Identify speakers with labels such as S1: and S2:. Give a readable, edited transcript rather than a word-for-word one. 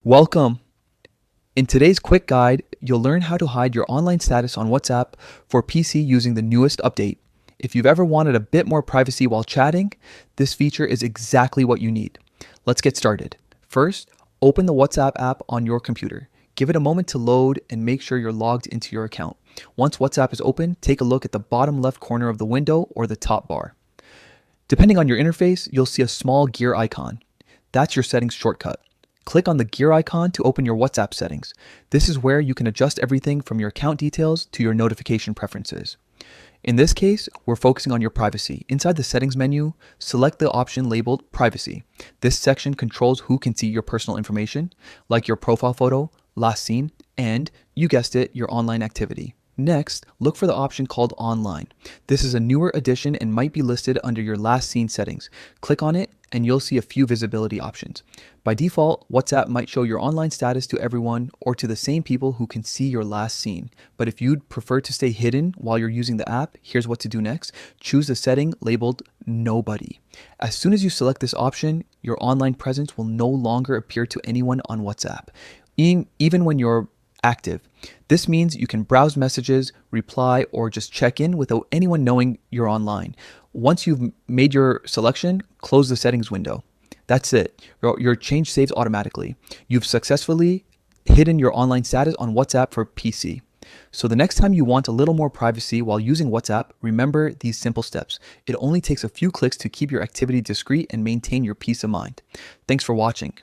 S1: Welcome. In today's quick guide, you'll learn how to hide your online status on WhatsApp for PC using the newest update. If you've ever wanted a bit more privacy while chatting, this feature is exactly what you need. Let's get started. First, open the WhatsApp app on your computer. Give it a moment to load and make sure you're logged into your account. Once WhatsApp is open, take a look at the bottom left corner of the window or the top bar. Depending on your interface, you'll see a small gear icon. That's your settings shortcut. Click on the gear icon to open your WhatsApp settings. This is where you can adjust everything from your account details to your notification preferences. In this case, we're focusing on your privacy. Inside the settings menu, select the option labeled privacy. This section controls who can see your personal information, like your profile photo, last seen, and, you guessed it, your online activity. Next, look for the option called Online. This is a newer addition and might be listed under your last seen settings. Click on it and you'll see a few visibility options. By default, WhatsApp might show your online status to everyone or to the same people who can see your last seen. But if you'd prefer to stay hidden while you're using the app, here's what to do next. Choose the setting labeled Nobody. As soon as you select this option, your online presence will no longer appear to anyone on WhatsApp, even when you're active. This means you can browse messages, reply, or just check in without anyone knowing you're online. Once you've made your selection, close the settings window. That's it. Your change saves automatically. You've successfully hidden your online status on WhatsApp for PC. So the next time you want a little more privacy while using WhatsApp, remember these simple steps. It only takes a few clicks to keep your activity discreet and maintain your peace of mind. Thanks for watching.